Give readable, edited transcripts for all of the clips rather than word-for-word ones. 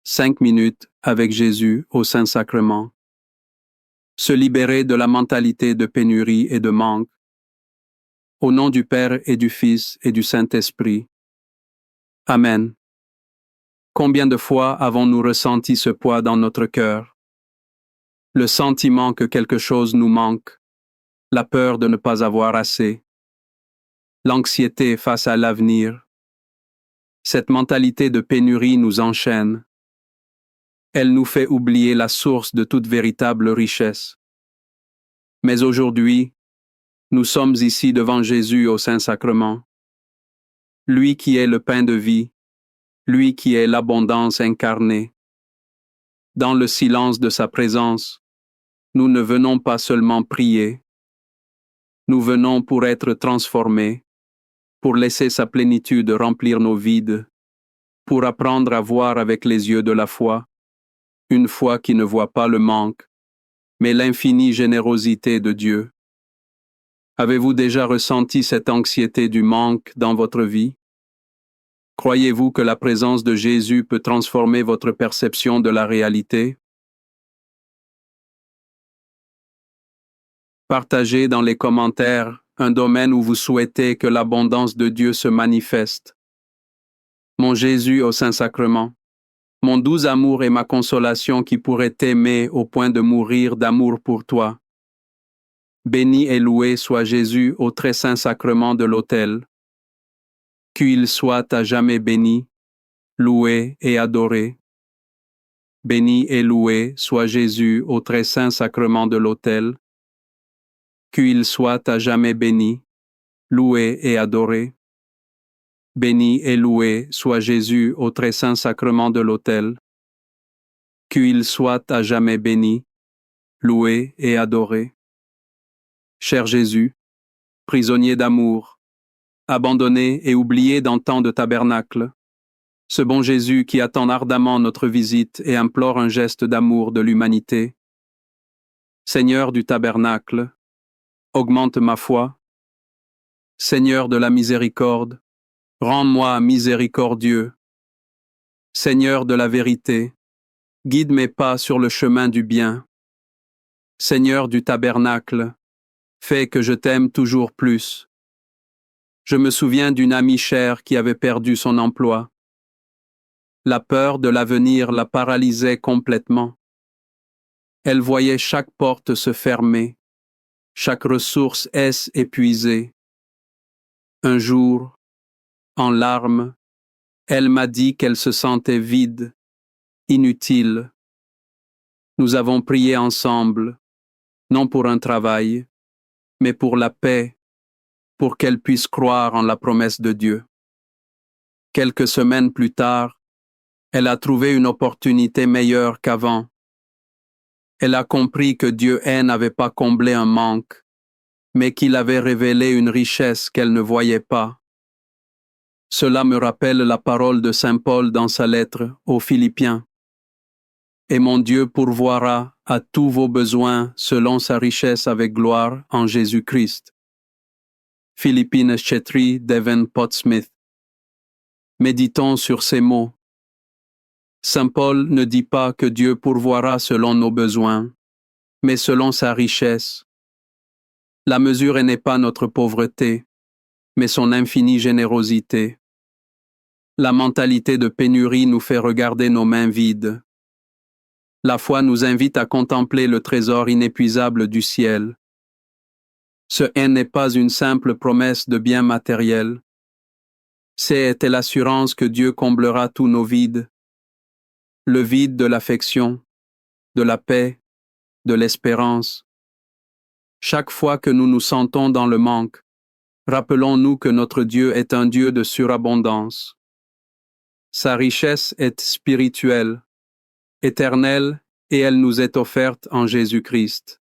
5 minutes avec Jésus au Saint-Sacrement. Se libérer de la mentalité de pénurie et de manque. Au nom du Père et du Fils et du Saint-Esprit. Amen. Combien de fois avons-nous ressenti ce poids dans notre cœur? Le sentiment que quelque chose nous manque, la peur de ne pas avoir assez, l'anxiété face à l'avenir. Cette mentalité de pénurie nous enchaîne. Elle nous fait oublier la source de toute véritable richesse. Mais aujourd'hui, nous sommes ici devant Jésus au Saint-Sacrement. Lui qui est le pain de vie, lui qui est l'abondance incarnée. Dans le silence de sa présence, nous ne venons pas seulement prier. Nous venons pour être transformés, pour laisser sa plénitude remplir nos vides, pour apprendre à voir avec les yeux de la foi, une foi qui ne voit pas le manque, mais l'infinie générosité de Dieu. Avez-vous déjà ressenti cette anxiété du manque dans votre vie? Croyez-vous que la présence de Jésus peut transformer votre perception de la réalité? Partagez dans les commentaires un domaine où vous souhaitez que l'abondance de Dieu se manifeste. Mon Jésus au Saint-Sacrement, mon doux amour et ma consolation qui pourrait t'aimer au point de mourir d'amour pour toi. Béni et loué soit Jésus au très saint sacrement de l'autel. Qu'il soit à jamais béni, loué et adoré. Béni et loué soit Jésus au très saint sacrement de l'autel. Qu'il soit à jamais béni, loué et adoré. Béni et loué soit Jésus au très saint sacrement de l'autel. Qu'il soit à jamais béni, loué et adoré. Cher Jésus, prisonnier d'amour, abandonné et oublié dans tant de tabernacles, ce bon Jésus qui attend ardemment notre visite et implore un geste d'amour de l'humanité. Seigneur du tabernacle, augmente ma foi. Seigneur de la miséricorde, rends-moi miséricordieux. Seigneur de la vérité, guide mes pas sur le chemin du bien. Seigneur du tabernacle, fais que je t'aime toujours plus. Je me souviens d'une amie chère qui avait perdu son emploi. La peur de l'avenir la paralysait complètement. Elle voyait chaque porte se fermer, chaque ressource épuisée. Un jour, en larmes, elle m'a dit qu'elle se sentait vide, inutile. Nous avons prié ensemble, non pour un travail, mais pour la paix, pour qu'elle puisse croire en la promesse de Dieu. Quelques semaines plus tard, elle a trouvé une opportunité meilleure qu'avant. Elle a compris que Dieu n'avait pas comblé un manque, mais qu'il avait révélé une richesse qu'elle ne voyait pas. Cela me rappelle la parole de Saint Paul dans sa lettre aux Philippiens. Et mon Dieu pourvoira à tous vos besoins selon sa richesse avec gloire en Jésus-Christ. Philippines Chetri Devon Pottsmith. Méditons sur ces mots. Saint Paul ne dit pas que Dieu pourvoira selon nos besoins, mais selon sa richesse. La mesure n'est pas notre pauvreté, mais son infinie générosité. La mentalité de pénurie nous fait regarder nos mains vides. La foi nous invite à contempler le trésor inépuisable du ciel. Ce n'est pas une simple promesse de biens matériels. C'est l'assurance que Dieu comblera tous nos vides. Le vide de l'affection, de la paix, de l'espérance. Chaque fois que nous nous sentons dans le manque, rappelons-nous que notre Dieu est un Dieu de surabondance. Sa richesse est spirituelle, éternelle, et elle nous est offerte en Jésus-Christ.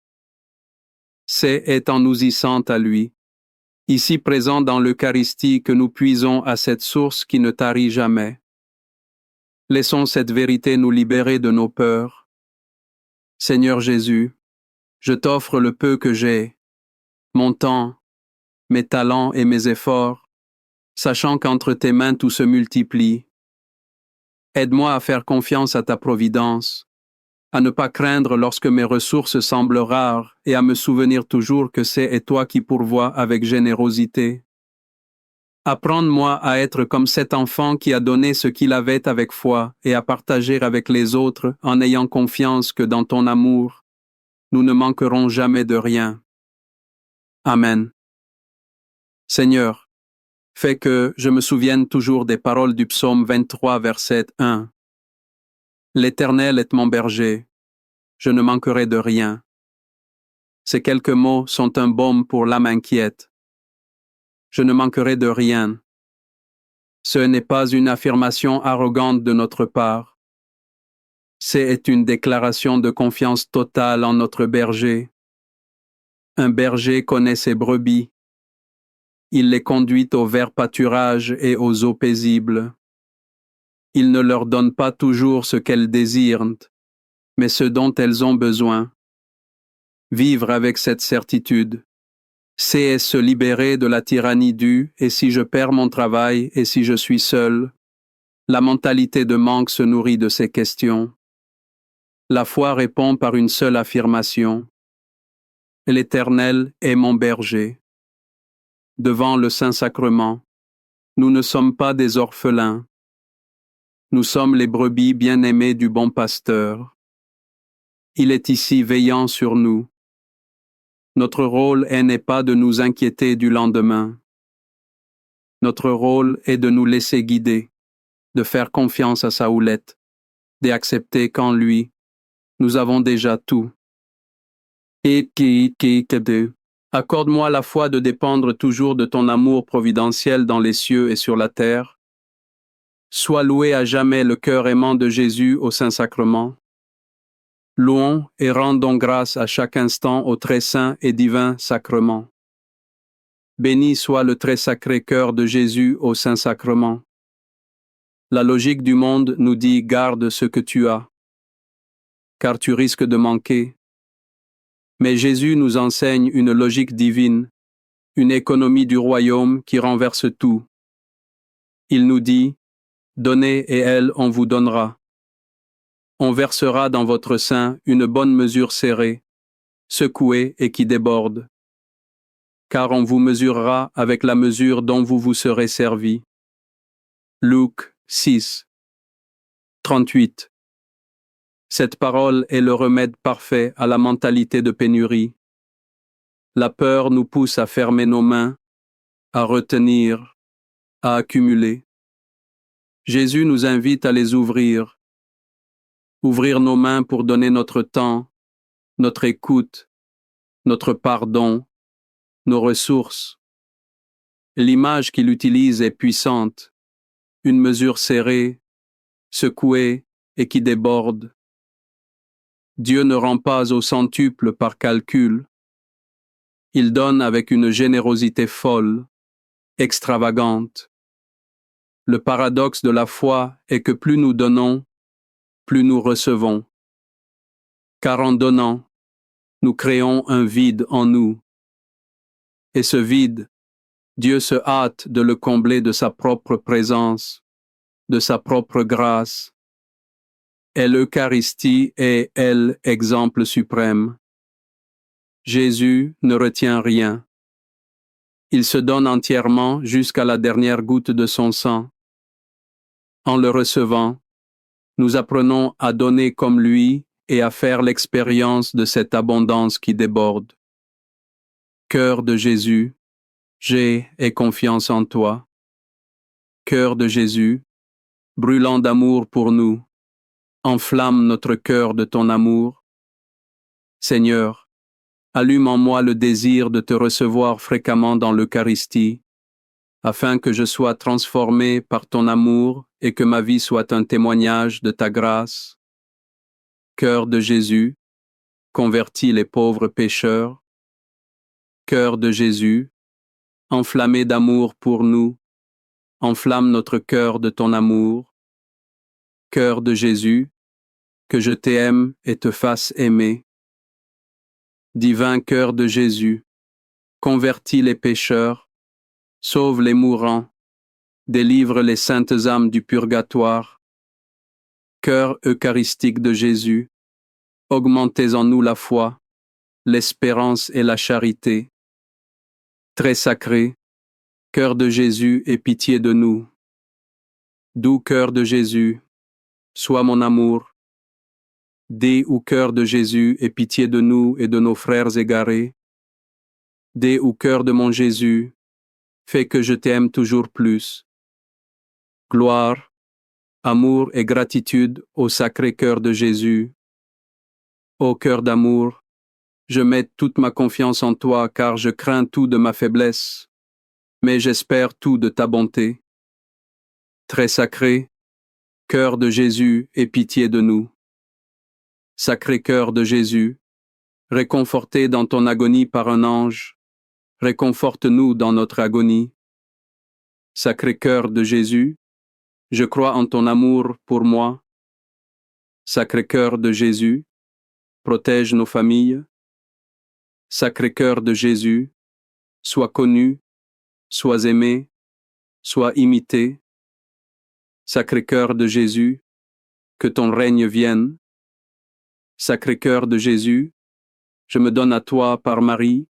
C'est en nous issant à lui, ici présent dans l'Eucharistie, que nous puisons à cette source qui ne tarit jamais. Laissons cette vérité nous libérer de nos peurs. Seigneur Jésus, je t'offre le peu que j'ai, mon temps, mes talents et mes efforts, sachant qu'entre tes mains tout se multiplie. Aide-moi à faire confiance à ta providence, à ne pas craindre lorsque mes ressources semblent rares et à me souvenir toujours que c'est toi qui pourvois avec générosité. Apprends-moi à être comme cet enfant qui a donné ce qu'il avait avec foi et à partager avec les autres en ayant confiance que dans ton amour, nous ne manquerons jamais de rien. Amen. Seigneur, fais que je me souvienne toujours des paroles du psaume 23, verset 1. L'Éternel est mon berger, je ne manquerai de rien. Ces quelques mots sont un baume pour l'âme inquiète. Je ne manquerai de rien. Ce n'est pas une affirmation arrogante de notre part. C'est une déclaration de confiance totale en notre berger. Un berger connaît ses brebis. Il les conduit au vert pâturage et aux eaux paisibles. Il ne leur donne pas toujours ce qu'elles désirent, mais ce dont elles ont besoin. Vivre avec cette certitude, c'est se libérer de la tyrannie du « et si je perds mon travail et si je suis seul ?» La mentalité de manque se nourrit de ces questions. La foi répond par une seule affirmation. L'Éternel est mon berger. Devant le Saint-Sacrement, nous ne sommes pas des orphelins. Nous sommes les brebis bien-aimées du bon pasteur. Il est ici veillant sur nous. Notre rôle n'est pas de nous inquiéter du lendemain. Notre rôle est de nous laisser guider, de faire confiance à sa houlette, d'accepter qu'en lui, nous avons déjà tout. Accorde-moi la foi de dépendre toujours de ton amour providentiel dans les cieux et sur la terre. Sois loué à jamais le cœur aimant de Jésus au Saint-Sacrement. Louons et rendons grâce à chaque instant au très saint et divin sacrement. Béni soit le très sacré cœur de Jésus au Saint-Sacrement. La logique du monde nous dit garde ce que tu as, car tu risques de manquer. Mais Jésus nous enseigne une logique divine, une économie du royaume qui renverse tout. Il nous dit, donnez et elle, on vous donnera. On versera dans votre sein une bonne mesure serrée, secouée et qui déborde. Car on vous mesurera avec la mesure dont vous vous serez servi. Luc 6, 38. Cette parole est le remède parfait à la mentalité de pénurie. La peur nous pousse à fermer nos mains, à retenir, à accumuler. Jésus nous invite à les ouvrir. Ouvrir nos mains pour donner notre temps, notre écoute, notre pardon, nos ressources. L'image qu'il utilise est puissante, une mesure serrée, secouée et qui déborde. Dieu ne rend pas au centuple par calcul. Il donne avec une générosité folle, extravagante. Le paradoxe de la foi est que plus nous donnons, plus nous recevons. Car en donnant, nous créons un vide en nous. Et ce vide, Dieu se hâte de le combler de sa propre présence, de sa propre grâce. Et l'Eucharistie est, elle, exemple suprême. Jésus ne retient rien. Il se donne entièrement jusqu'à la dernière goutte de son sang. En le recevant, nous apprenons à donner comme lui et à faire l'expérience de cette abondance qui déborde. Cœur de Jésus, j'ai et confiance en toi. Cœur de Jésus, brûlant d'amour pour nous, enflamme notre cœur de ton amour. Seigneur, allume en moi le désir de te recevoir fréquemment dans l'Eucharistie, afin que je sois transformé par ton amour et que ma vie soit un témoignage de ta grâce. Cœur de Jésus, convertis les pauvres pécheurs. Cœur de Jésus, enflammé d'amour pour nous, enflamme notre cœur de ton amour. Cœur de Jésus, que je t'aime et te fasse aimer. Divin cœur de Jésus, convertis les pécheurs, sauve les mourants, délivre les saintes âmes du purgatoire, Cœur eucharistique de Jésus, augmentez en nous la foi, l'espérance et la charité. Très sacré, cœur de Jésus, aie pitié de nous. Doux cœur de Jésus, sois mon amour. Doux cœur de Jésus, aie pitié de nous et de nos frères égarés. Doux cœur de mon Jésus, fais que je t'aime toujours plus. Gloire, amour et gratitude au sacré cœur de Jésus. Ô cœur d'amour, je mets toute ma confiance en toi car je crains tout de ma faiblesse, mais j'espère tout de ta bonté. Très sacré, cœur de Jésus, aie pitié de nous. Sacré cœur de Jésus, réconforté dans ton agonie par un ange, réconforte-nous dans notre agonie. Sacré cœur de Jésus, je crois en ton amour pour moi. Sacré cœur de Jésus, protège nos familles. Sacré cœur de Jésus, sois connu, sois aimé, sois imité. Sacré cœur de Jésus, que ton règne vienne. Sacré cœur de Jésus, je me donne à toi par Marie.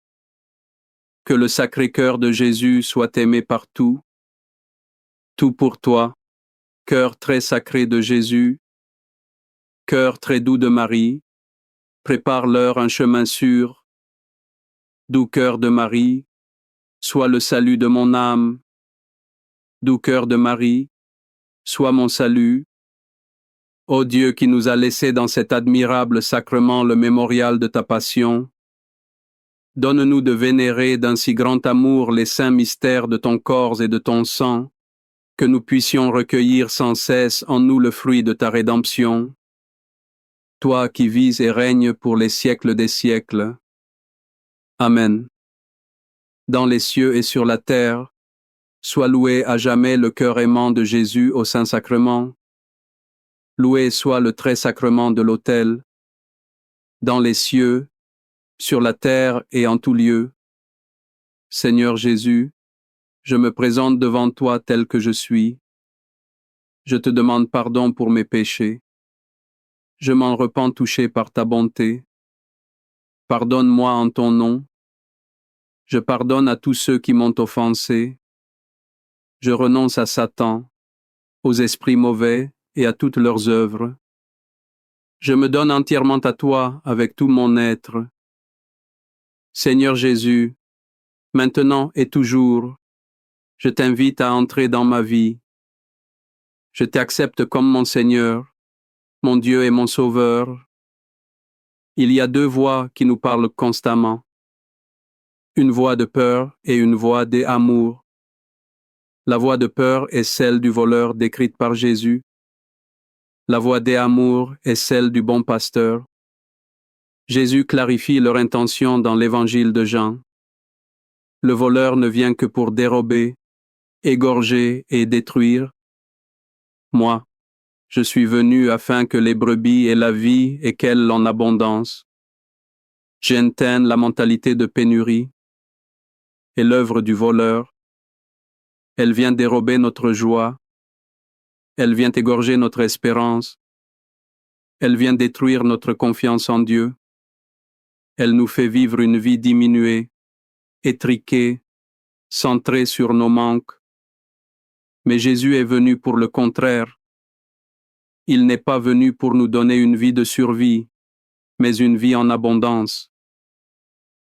Que le sacré cœur de Jésus soit aimé partout. Tout pour toi, cœur très sacré de Jésus, cœur très doux de Marie, prépare-leur un chemin sûr. Doux cœur de Marie, sois le salut de mon âme. Doux cœur de Marie, sois mon salut. Ô Dieu qui nous a laissé dans cet admirable sacrement le mémorial de ta passion, donne-nous de vénérer d'un si grand amour les saints mystères de ton corps et de ton sang, que nous puissions recueillir sans cesse en nous le fruit de ta rédemption. Toi qui vis et règnes pour les siècles des siècles. Amen. Dans les cieux et sur la terre, sois loué à jamais le cœur aimant de Jésus au Saint-Sacrement. Loué soit le très sacrement de l'autel. Dans les cieux, sur la terre et en tout lieu. Seigneur Jésus, je me présente devant toi tel que je suis. Je te demande pardon pour mes péchés. Je m'en repens touché par ta bonté. Pardonne-moi en ton nom. Je pardonne à tous ceux qui m'ont offensé. Je renonce à Satan, aux esprits mauvais et à toutes leurs œuvres. Je me donne entièrement à toi avec tout mon être. Seigneur Jésus, maintenant et toujours, je t'invite à entrer dans ma vie. Je t'accepte comme mon Seigneur, mon Dieu et mon Sauveur. Il y a deux voix qui nous parlent constamment. Une voix de peur et une voix d'amour. La voix de peur est celle du voleur décrite par Jésus. La voix d'amour est celle du bon pasteur. Jésus clarifie leur intention dans l'évangile de Jean. Le voleur ne vient que pour dérober, égorger et détruire. Moi, je suis venu afin que les brebis aient la vie et qu'elle en abondance. J'éteins la mentalité de pénurie et l'œuvre du voleur. Elle vient dérober notre joie. Elle vient égorger notre espérance. Elle vient détruire notre confiance en Dieu. Elle nous fait vivre une vie diminuée, étriquée, centrée sur nos manques. Mais Jésus est venu pour le contraire. Il n'est pas venu pour nous donner une vie de survie, mais une vie en abondance.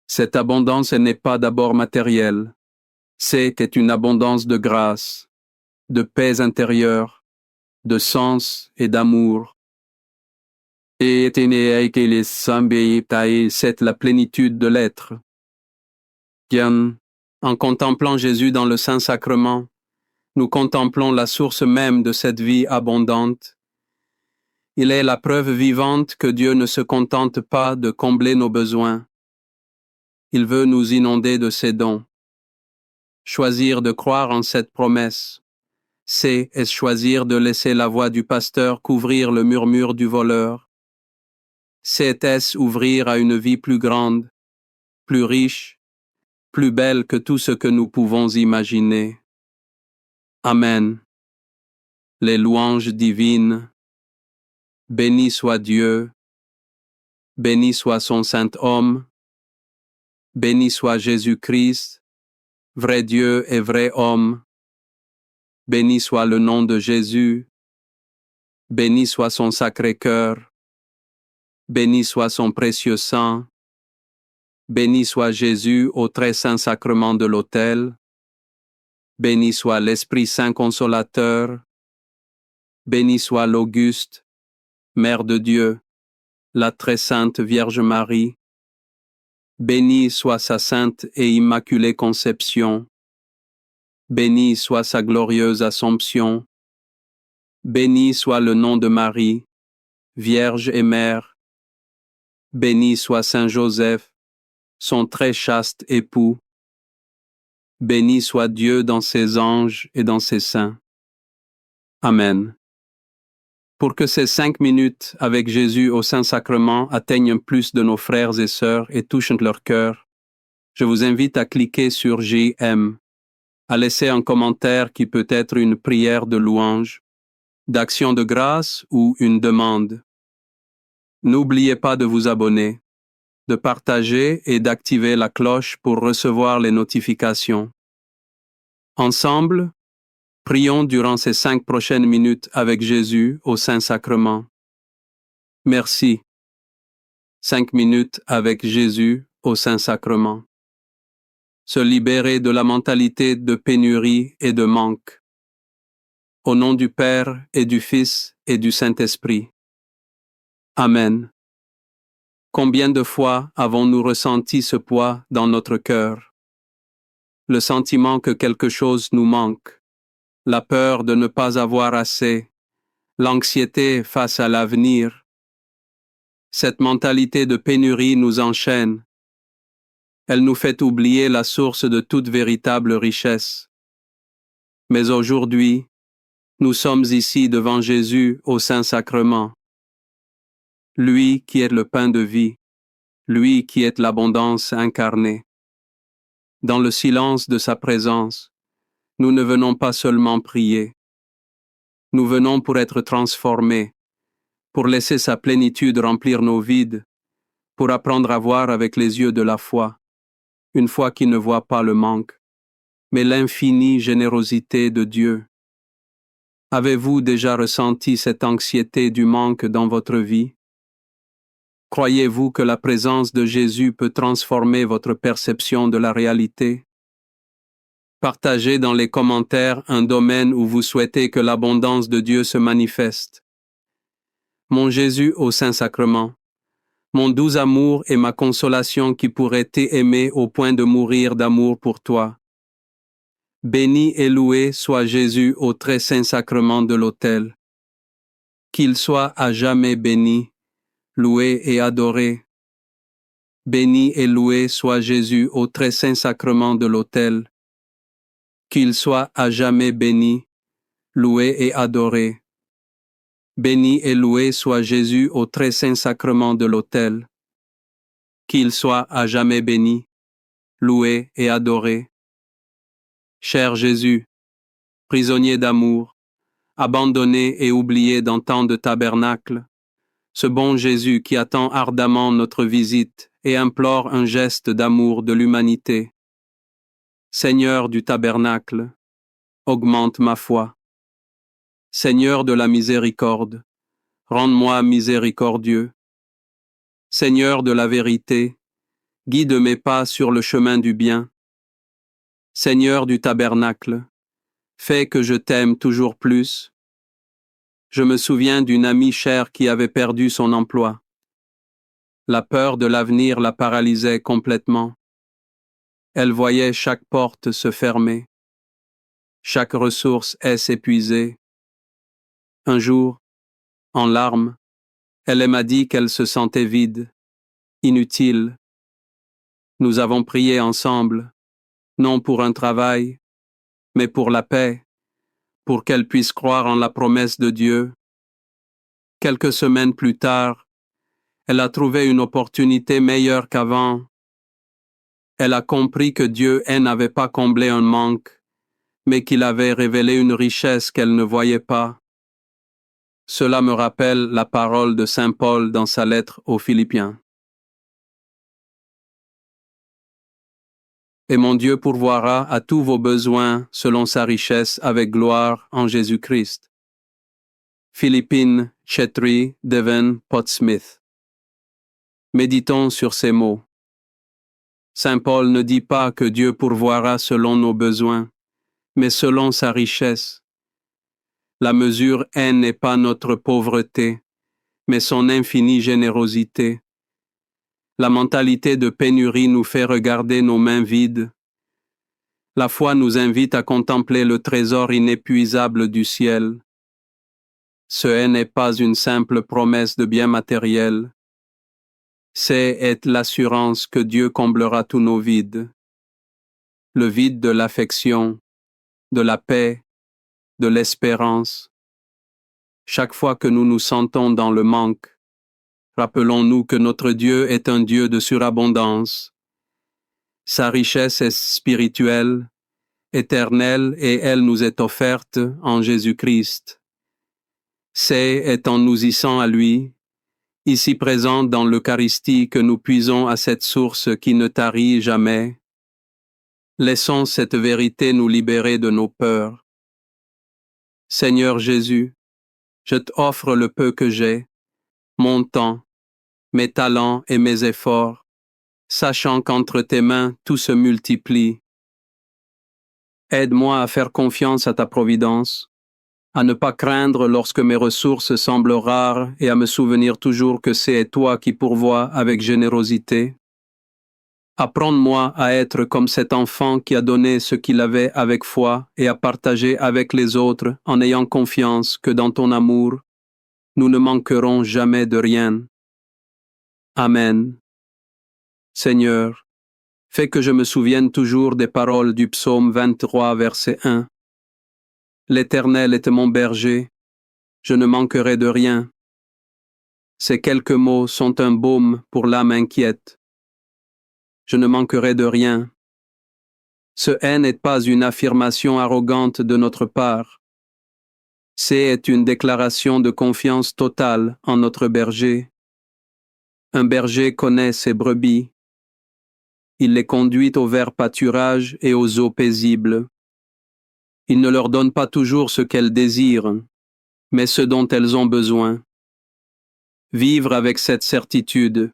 Cette abondance n'est pas d'abord matérielle. C'est une abondance de grâce, de paix intérieure, de sens et d'amour. Et c'est la plénitude de l'être. Bien, en contemplant Jésus dans le Saint-Sacrement, nous contemplons la source même de cette vie abondante. Il est la preuve vivante que Dieu ne se contente pas de combler nos besoins. Il veut nous inonder de ses dons. Choisir de croire en cette promesse, c'est choisir de laisser la voix du pasteur couvrir le murmure du voleur. C'est ouvrir à une vie plus grande, plus riche, plus belle que tout ce que nous pouvons imaginer. Amen. Les louanges divines. Béni soit Dieu, béni soit son saint homme, béni soit Jésus-Christ, vrai Dieu et vrai homme, béni soit le nom de Jésus, béni soit son sacré cœur, béni soit son précieux sang, béni soit Jésus au très saint sacrement de l'autel, béni soit l'Esprit Saint consolateur, béni soit l'Auguste, Mère de Dieu, la très sainte Vierge Marie, béni soit sa sainte et immaculée conception, béni soit sa glorieuse Assomption, béni soit le nom de Marie, Vierge et Mère, béni soit Saint Joseph, son très chaste époux, béni soit Dieu dans ses anges et dans ses saints. Amen. Pour que ces 5 minutes avec Jésus au Saint-Sacrement atteignent plus de nos frères et sœurs et touchent leur cœur, je vous invite à cliquer sur JM, à laisser un commentaire qui peut être une prière de louange, d'action de grâce ou une demande. N'oubliez pas de vous abonner, de partager et d'activer la cloche pour recevoir les notifications. Ensemble, prions durant ces 5 prochaines minutes avec Jésus au Saint-Sacrement. Merci. 5 minutes avec Jésus au Saint-Sacrement. Se libérer de la mentalité de pénurie et de manque. Au nom du Père et du Fils et du Saint-Esprit. Amen. Combien de fois avons-nous ressenti ce poids dans notre cœur? Le sentiment que quelque chose nous manque, la peur de ne pas avoir assez, l'anxiété face à l'avenir. Cette mentalité de pénurie nous enchaîne. Elle nous fait oublier la source de toute véritable richesse. Mais aujourd'hui, nous sommes ici devant Jésus au Saint-Sacrement. Lui qui est le pain de vie, lui qui est l'abondance incarnée. Dans le silence de sa présence, nous ne venons pas seulement prier. Nous venons pour être transformés, pour laisser sa plénitude remplir nos vides, pour apprendre à voir avec les yeux de la foi, une foi qui ne voit pas le manque, mais l'infinie générosité de Dieu. Avez-vous déjà ressenti cette anxiété du manque dans votre vie? Croyez-vous que la présence de Jésus peut transformer votre perception de la réalité? Partagez dans les commentaires un domaine où vous souhaitez que l'abondance de Dieu se manifeste. Mon Jésus au Saint-Sacrement, mon doux amour et ma consolation qui pourrait t'aimer au point de mourir d'amour pour toi. Béni et loué soit Jésus au très saint sacrement de l'autel. Qu'il soit à jamais béni, loué et adoré. Béni et loué soit Jésus au très saint sacrement de l'autel. Qu'il soit à jamais béni, loué et adoré. Béni et loué soit Jésus au très saint sacrement de l'autel. Qu'il soit à jamais béni, loué et adoré. Cher Jésus, prisonnier d'amour, abandonné et oublié dans tant de tabernacles, ce bon Jésus qui attend ardemment notre visite et implore un geste d'amour de l'humanité. Seigneur du tabernacle, augmente ma foi. Seigneur de la miséricorde, rends-moi miséricordieux. Seigneur de la vérité, guide mes pas sur le chemin du bien. Seigneur du tabernacle, fais que je t'aime toujours plus. Je me souviens d'une amie chère qui avait perdu son emploi. La peur de l'avenir la paralysait complètement. Elle voyait chaque porte se fermer. Chaque ressource s'épuiser. Un jour, en larmes, elle m'a dit qu'elle se sentait vide, inutile. Nous avons prié ensemble, non pour un travail, mais pour la paix, pour qu'elle puisse croire en la promesse de Dieu. Quelques semaines plus tard, elle a trouvé une opportunité meilleure qu'avant. Elle a compris que Dieu n'avait pas comblé un manque, mais qu'il avait révélé une richesse qu'elle ne voyait pas. Cela me rappelle la parole de Saint Paul dans sa lettre aux Philippiens. Et mon Dieu pourvoira à tous vos besoins selon sa richesse avec gloire en Jésus-Christ. Philippines, Chetri, Devon, Pottsmith. Méditons sur ces mots. Saint Paul ne dit pas que Dieu pourvoira selon nos besoins, mais selon sa richesse. La mesure N n'est pas notre pauvreté, mais son infinie générosité. La mentalité de pénurie nous fait regarder nos mains vides. La foi nous invite à contempler le trésor inépuisable du ciel. Ce n'est pas une simple promesse de bien matériel. C'est l'assurance que Dieu comblera tous nos vides. Le vide de l'affection, de la paix, de l'espérance. Chaque fois que nous nous sentons dans le manque, rappelons-nous que notre Dieu est un Dieu de surabondance. Sa richesse est spirituelle, éternelle, et elle nous est offerte en Jésus-Christ. C'est en nous hissant à lui, ici présent dans l'Eucharistie, que nous puisons à cette source qui ne tarit jamais. Laissons cette vérité nous libérer de nos peurs. Seigneur Jésus, je t'offre le peu que j'ai, mon temps, mes talents et mes efforts, sachant qu'entre tes mains tout se multiplie. Aide-moi à faire confiance à ta providence, à ne pas craindre lorsque mes ressources semblent rares et à me souvenir toujours que c'est toi qui pourvois avec générosité. Apprends-moi à être comme cet enfant qui a donné ce qu'il avait avec foi et à partager avec les autres en ayant confiance que dans ton amour, nous ne manquerons jamais de rien. Amen. Seigneur, fais que je me souvienne toujours des paroles du psaume 23, verset 1. L'Éternel est mon berger, je ne manquerai de rien. Ces quelques mots sont un baume pour l'âme inquiète. Je ne manquerai de rien. Ce n'est pas une affirmation arrogante de notre part. C'est une déclaration de confiance totale en notre berger. Un berger connaît ses brebis. Il les conduit au vert pâturage et aux eaux paisibles. Il ne leur donne pas toujours ce qu'elles désirent, mais ce dont elles ont besoin. Vivre avec cette certitude,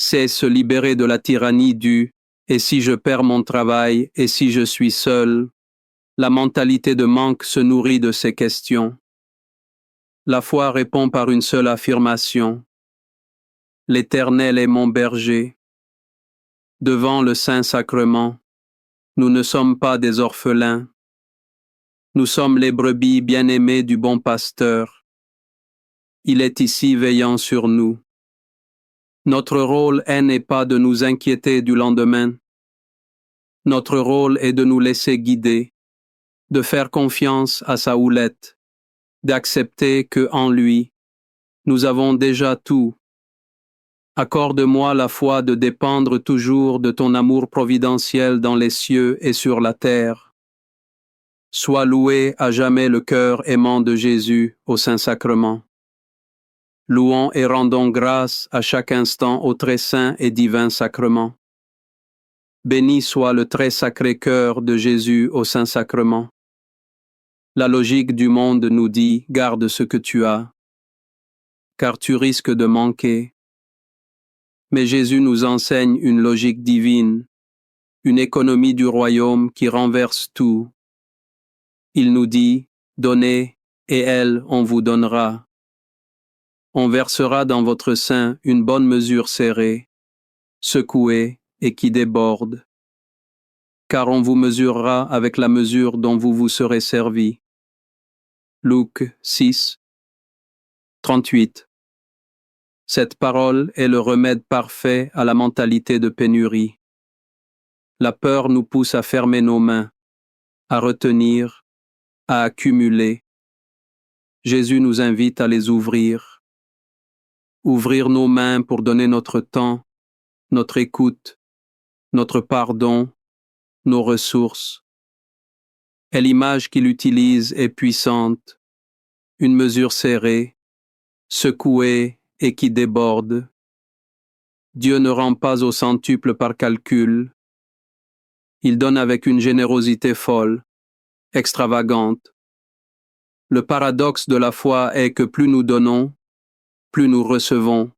c'est se libérer de la tyrannie du « et si je perds mon travail, et si je suis seul ?» La mentalité de manque se nourrit de ces questions. La foi répond par une seule affirmation. L'Éternel est mon berger. Devant le Saint-Sacrement, nous ne sommes pas des orphelins. Nous sommes les brebis bien-aimées du bon pasteur. Il est ici veillant sur nous. Notre rôle n'est pas de nous inquiéter du lendemain. Notre rôle est de nous laisser guider, de faire confiance à sa houlette, d'accepter que en lui, nous avons déjà tout. Accorde-moi la foi de dépendre toujours de ton amour providentiel dans les cieux et sur la terre. Sois loué à jamais le cœur aimant de Jésus au Saint-Sacrement. Louons et rendons grâce à chaque instant au très saint et divin sacrement. Béni soit le très sacré cœur de Jésus au Saint-Sacrement. La logique du monde nous dit « garde ce que tu as », car tu risques de manquer. Mais Jésus nous enseigne une logique divine, une économie du royaume qui renverse tout. Il nous dit « donnez, et elle, on vous donnera ». On versera dans votre sein une bonne mesure serrée, secouée et qui déborde, car on vous mesurera avec la mesure dont vous vous serez servi. Luc 6, 38. Cette parole est le remède parfait à la mentalité de pénurie. La peur nous pousse à fermer nos mains, à retenir, à accumuler. Jésus nous invite à les ouvrir. Ouvrir nos mains pour donner notre temps, notre écoute, notre pardon, nos ressources. Et l'image qu'il utilise est puissante. Une mesure serrée, secoué et qui déborde. Dieu ne rend pas au centuple par calcul. Il donne avec une générosité folle, extravagante. Le paradoxe de la foi est que plus nous donnons, plus nous recevons.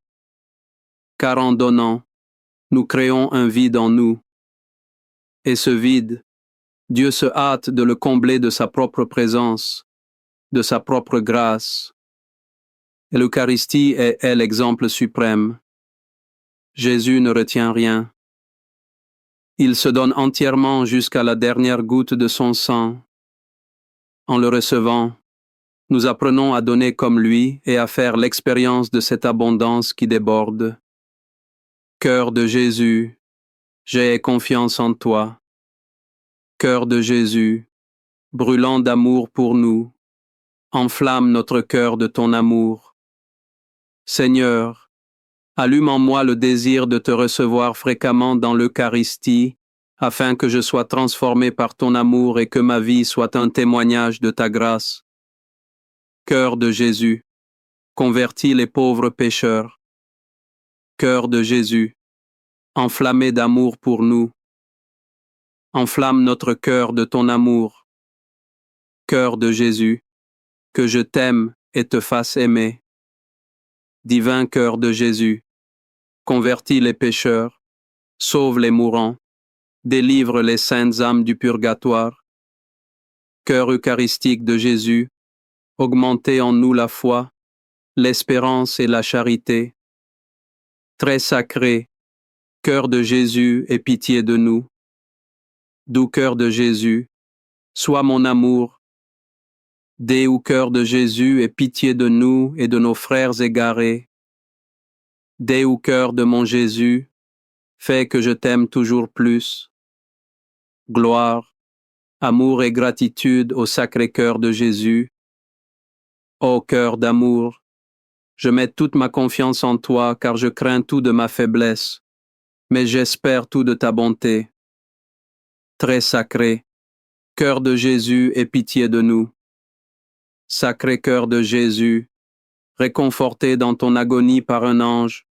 Car en donnant, nous créons un vide en nous. Et ce vide, Dieu se hâte de le combler de sa propre présence, de sa propre grâce. Et l'Eucharistie est l'exemple suprême. Jésus ne retient rien. Il se donne entièrement jusqu'à la dernière goutte de son sang. En le recevant, nous apprenons à donner comme lui et à faire l'expérience de cette abondance qui déborde. Cœur de Jésus, j'ai confiance en toi. Cœur de Jésus, brûlant d'amour pour nous, enflamme notre cœur de ton amour. Seigneur, allume en moi le désir de te recevoir fréquemment dans l'Eucharistie, afin que je sois transformé par ton amour et que ma vie soit un témoignage de ta grâce. Cœur de Jésus, convertis les pauvres pécheurs. Cœur de Jésus, enflammé d'amour pour nous. Enflamme notre cœur de ton amour. Cœur de Jésus, que je t'aime et te fasse aimer. Divin cœur de Jésus, convertis les pécheurs, sauve les mourants, délivre les saintes âmes du purgatoire. Cœur eucharistique de Jésus, augmentez en nous la foi, l'espérance et la charité. Très sacré, cœur de Jésus, aie pitié de nous. Doux cœur de Jésus, sois mon amour. Déu cœur de Jésus, aie pitié de nous et de nos frères égarés. Déu cœur de mon Jésus, fais que je t'aime toujours plus. Gloire, amour et gratitude au Sacré-Cœur de Jésus. Ô cœur d'amour, je mets toute ma confiance en toi car je crains tout de ma faiblesse, mais j'espère tout de ta bonté. Très sacré, cœur de Jésus, aie pitié de nous. Sacré cœur de Jésus, réconforté dans ton agonie par un ange,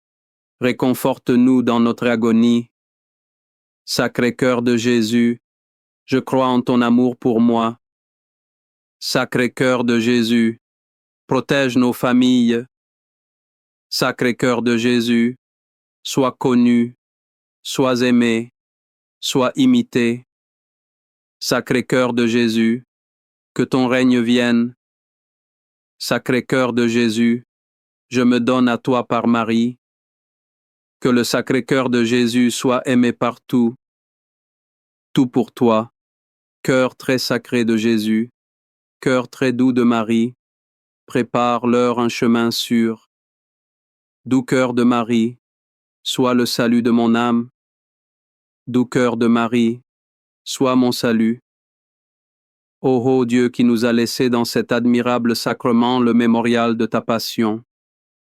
réconforte-nous dans notre agonie. Sacré cœur de Jésus, je crois en ton amour pour moi. Sacré cœur de Jésus, protège nos familles. Sacré cœur de Jésus, sois connu, sois aimé, sois imité. Sacré cœur de Jésus, que ton règne vienne. Sacré cœur de Jésus, je me donne à toi par Marie. Que le Sacré cœur de Jésus soit aimé partout. Tout pour toi, cœur très sacré de Jésus, cœur très doux de Marie, prépare-leur un chemin sûr. Doux cœur de Marie, sois le salut de mon âme. Doux cœur de Marie, sois mon salut. Ô Dieu qui nous a laissé dans cet admirable sacrement le mémorial de ta passion,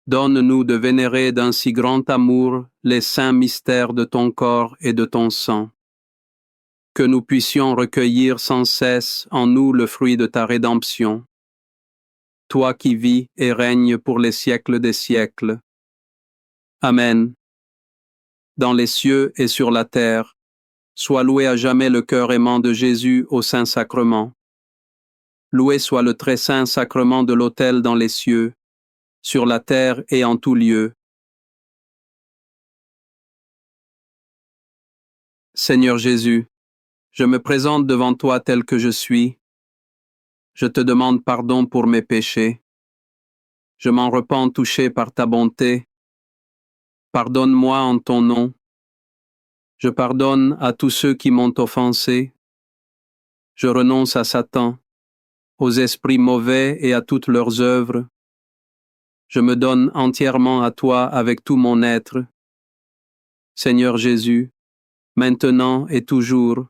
donne-nous de vénérer d'un si grand amour les saints mystères de ton corps et de ton sang. Que nous puissions recueillir sans cesse en nous le fruit de ta rédemption. Toi qui vis et règnes pour les siècles des siècles. Amen. Dans les cieux et sur la terre, soit loué à jamais le cœur aimant de Jésus au Saint-Sacrement. Loué soit le très saint sacrement de l'autel dans les cieux, sur la terre et en tout lieu. Seigneur Jésus, je me présente devant toi tel que je suis. Je te demande pardon pour mes péchés. Je m'en repens touché par ta bonté. Pardonne-moi en ton nom. Je pardonne à tous ceux qui m'ont offensé. Je renonce à Satan, aux esprits mauvais et à toutes leurs œuvres. Je me donne entièrement à toi avec tout mon être. Seigneur Jésus, maintenant et toujours,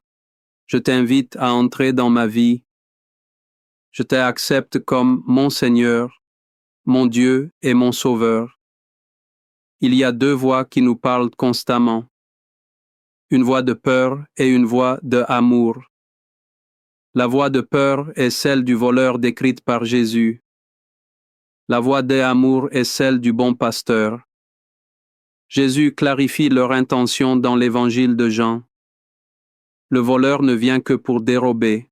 je t'invite à entrer dans ma vie. Je t'accepte comme mon Seigneur, mon Dieu et mon Sauveur. Il y a deux voix qui nous parlent constamment, une voix de peur et une voix d'amour. La voix de peur est celle du voleur décrite par Jésus. La voie d'amour est celle du bon pasteur. Jésus clarifie leur intention dans l'évangile de Jean. Le voleur ne vient que pour dérober,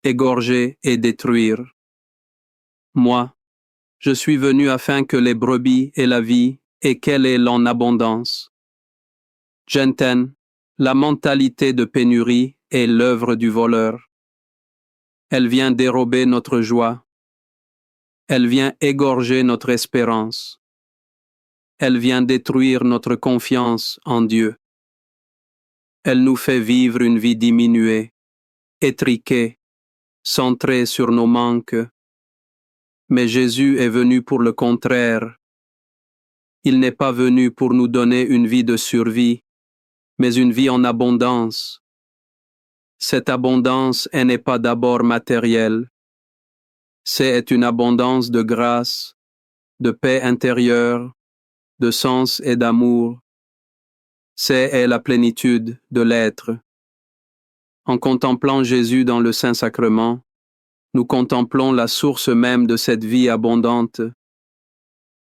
égorger et détruire. Moi, je suis venu afin que les brebis aient la vie et qu'elle ait en abondance. Genten, la mentalité de pénurie est l'œuvre du voleur. Elle vient dérober notre joie. Elle vient égorger notre espérance. Elle vient détruire notre confiance en Dieu. Elle nous fait vivre une vie diminuée, étriquée, centrée sur nos manques. Mais Jésus est venu pour le contraire. Il n'est pas venu pour nous donner une vie de survie, mais une vie en abondance. Cette abondance, elle n'est pas d'abord matérielle. C'est une abondance de grâce, de paix intérieure, de sens et d'amour. C'est la plénitude de l'être. En contemplant Jésus dans le Saint-Sacrement, nous contemplons la source même de cette vie abondante.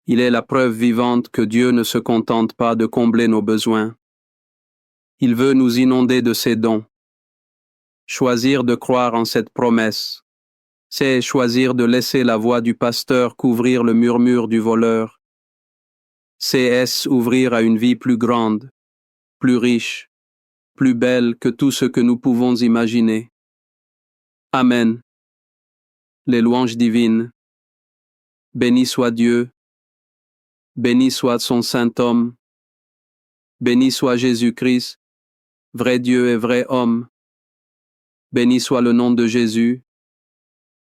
Il est la preuve vivante que Dieu ne se contente pas de combler nos besoins. Il veut nous inonder de ses dons. Choisir de croire en cette promesse, c'est choisir de laisser la voix du pasteur couvrir le murmure du voleur. C'est ouvrir à une vie plus grande, plus riche, plus belle que tout ce que nous pouvons imaginer. Amen. Les louanges divines. Béni soit Dieu. Béni soit son saint homme. Béni soit Jésus-Christ, vrai Dieu et vrai homme. Béni soit le nom de Jésus.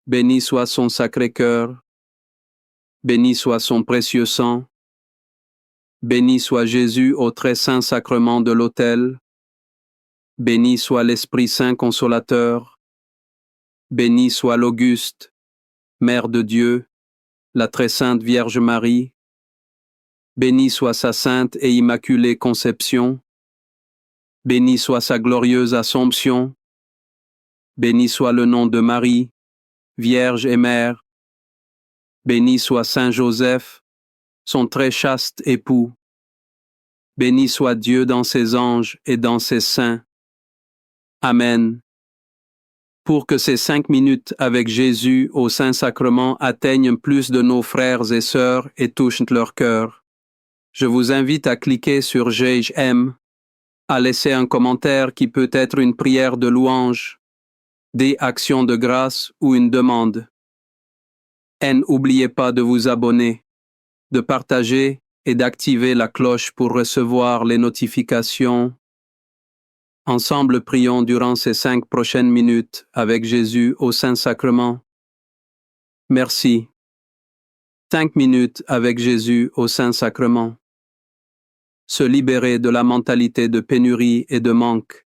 Béni soit son sacré cœur. Béni soit son précieux sang. Béni soit Jésus au très saint sacrement de l'autel. Béni soit l'Esprit Saint consolateur. Béni soit l'Auguste, Mère de Dieu, la très sainte Vierge Marie. Béni soit sa sainte et immaculée conception. Béni soit sa glorieuse Assomption. Béni soit le nom de Marie, Vierge et Mère. Béni soit Saint Joseph, son très chaste époux. Béni soit Dieu dans ses anges et dans ses saints. Amen. Pour que ces 5 minutes avec Jésus au Saint-Sacrement atteignent plus de nos frères et sœurs et touchent leur cœur, je vous invite à cliquer sur j'aime, à laisser un commentaire qui peut être une prière de louange, des actions de grâce ou une demande. Et n'oubliez pas de vous abonner, de partager et d'activer la cloche pour recevoir les notifications. Ensemble, prions durant ces 5 prochaines minutes avec Jésus au Saint-Sacrement. Merci. 5 minutes avec Jésus au Saint-Sacrement. Se libérer de la mentalité de pénurie et de manque.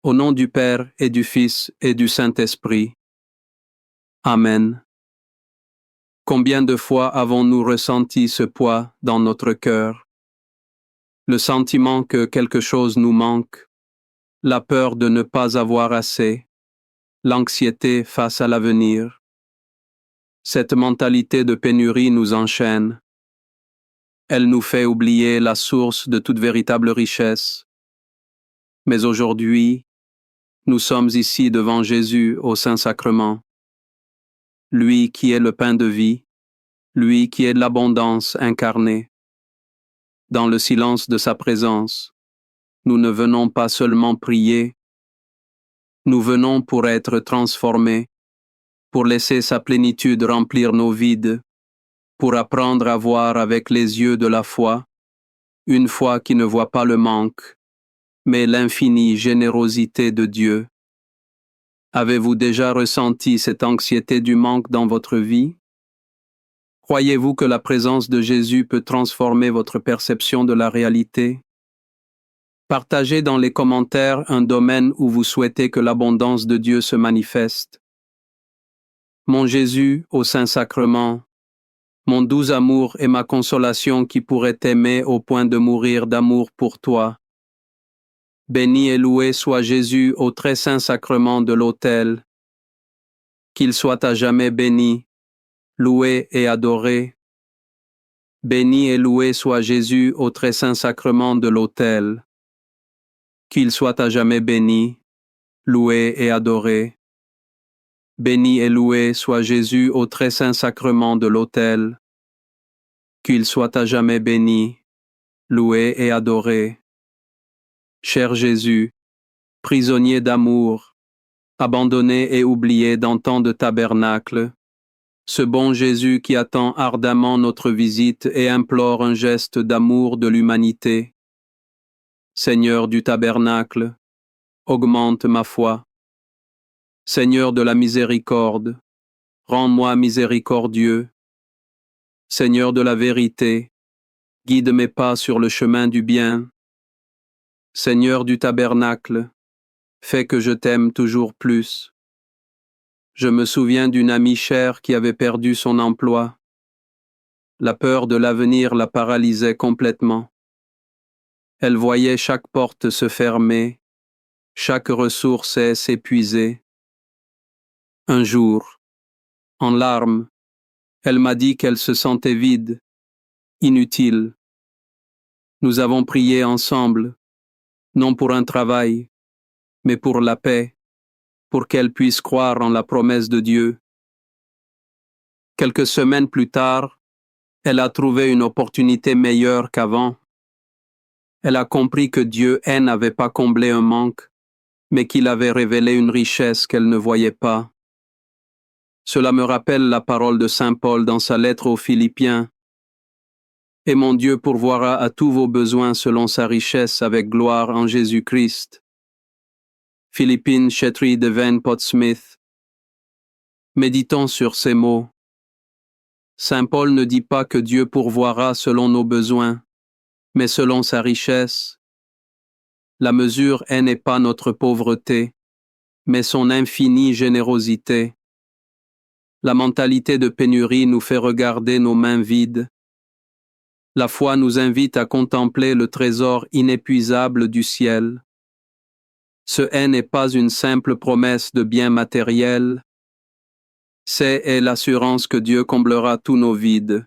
Au nom du Père et du Fils et du Saint-Esprit. Amen. Combien de fois avons-nous ressenti ce poids dans notre cœur? Le sentiment que quelque chose nous manque, la peur de ne pas avoir assez, l'anxiété face à l'avenir. Cette mentalité de pénurie nous enchaîne. Elle nous fait oublier la source de toute véritable richesse. Mais aujourd'hui, nous sommes ici devant Jésus au Saint-Sacrement. Lui qui est le pain de vie, lui qui est l'abondance incarnée. Dans le silence de sa présence, nous ne venons pas seulement prier, nous venons pour être transformés, pour laisser sa plénitude remplir nos vides, pour apprendre à voir avec les yeux de la foi, une foi qui ne voit pas le manque, mais l'infinie générosité de Dieu. Avez-vous déjà ressenti cette anxiété du manque dans votre vie? Croyez-vous que la présence de Jésus peut transformer votre perception de la réalité? Partagez dans les commentaires un domaine où vous souhaitez que l'abondance de Dieu se manifeste. Mon Jésus au Saint-Sacrement, mon doux amour et ma consolation qui pourrait t'aimer au point de mourir d'amour pour toi. Béni et loué soit Jésus au très saint sacrement de l'autel. Qu'il soit à jamais béni, loué et adoré. Béni et loué soit Jésus au très saint sacrement de l'autel. Qu'il soit à jamais béni, loué et adoré. Béni et loué soit Jésus au très saint sacrement de l'autel. Qu'il soit à jamais béni, loué et adoré. Cher Jésus, prisonnier d'amour, abandonné et oublié dans tant de tabernacles, ce bon Jésus qui attend ardemment notre visite et implore un geste d'amour de l'humanité. Seigneur du tabernacle, augmente ma foi. Seigneur de la miséricorde, rends-moi miséricordieux. Seigneur de la vérité, guide mes pas sur le chemin du bien. Seigneur du tabernacle, fais que je t'aime toujours plus. Je me souviens d'une amie chère qui avait perdu son emploi. La peur de l'avenir la paralysait complètement. Elle voyait chaque porte se fermer, chaque ressource s'épuiser. Un jour, en larmes, elle m'a dit qu'elle se sentait vide, inutile. Nous avons prié ensemble, non pour un travail, mais pour la paix, pour qu'elle puisse croire en la promesse de Dieu. Quelques semaines plus tard, elle a trouvé une opportunité meilleure qu'avant. Elle a compris que Dieu n'avait pas comblé un manque, mais qu'il avait révélé une richesse qu'elle ne voyait pas. Cela me rappelle la parole de Saint Paul dans sa lettre aux Philippiens. « Et mon Dieu pourvoira à tous vos besoins selon sa richesse avec gloire en Jésus-Christ. » Philippines Chetri de Van Potsmith. Méditons sur ces mots. Saint Paul ne dit pas que Dieu pourvoira selon nos besoins, mais selon sa richesse. La mesure n'est pas notre pauvreté, mais son infinie générosité. La mentalité de pénurie nous fait regarder nos mains vides. La foi nous invite à contempler le trésor inépuisable du ciel. Ce n'est pas une simple promesse de biens matériels, c'est l'assurance que Dieu comblera tous nos vides.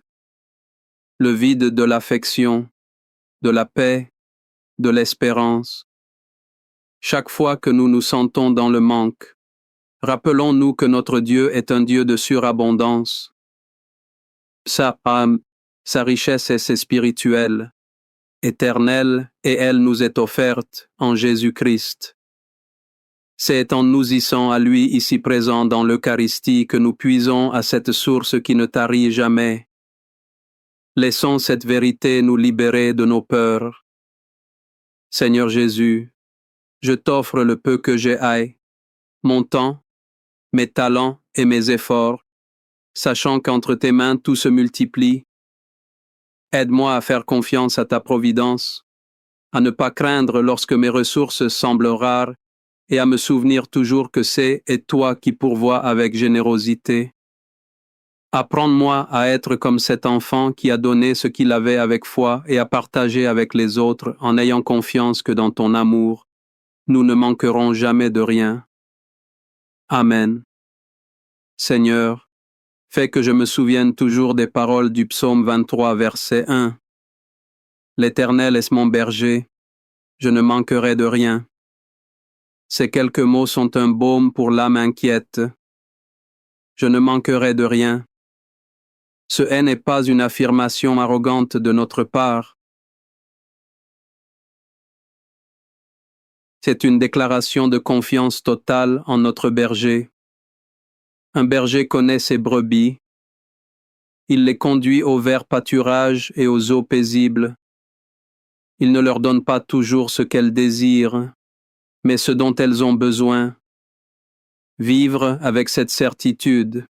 Le vide de l'affection, de la paix, de l'espérance. Chaque fois que nous nous sentons dans le manque, rappelons-nous que notre Dieu est un Dieu de surabondance. Sa âme, sa richesse est spirituelle, éternelle, et elle nous est offerte en Jésus-Christ. C'est en nous issant à lui ici présent dans l'Eucharistie que nous puisons à cette source qui ne tarit jamais. Laissons cette vérité nous libérer de nos peurs. Seigneur Jésus, je t'offre le peu que j'ai, mon temps, mes talents et mes efforts, sachant qu'entre tes mains tout se multiplie. Aide-moi à faire confiance à ta providence, à ne pas craindre lorsque mes ressources semblent rares et à me souvenir toujours que c'est toi qui pourvois avec générosité. Apprends-moi à être comme cet enfant qui a donné ce qu'il avait avec foi et à partager avec les autres en ayant confiance que dans ton amour, nous ne manquerons jamais de rien. Amen. Seigneur, fais que je me souvienne toujours des paroles du psaume 23, verset 1. L'Éternel est mon berger, je ne manquerai de rien. Ces quelques mots sont un baume pour l'âme inquiète. Je ne manquerai de rien. Ce n'est pas une affirmation arrogante de notre part. C'est une déclaration de confiance totale en notre berger. Un berger connaît ses brebis. Il les conduit au vert pâturage et aux eaux paisibles. Il ne leur donne pas toujours ce qu'elles désirent, mais ce dont elles ont besoin. Vivre avec cette certitude,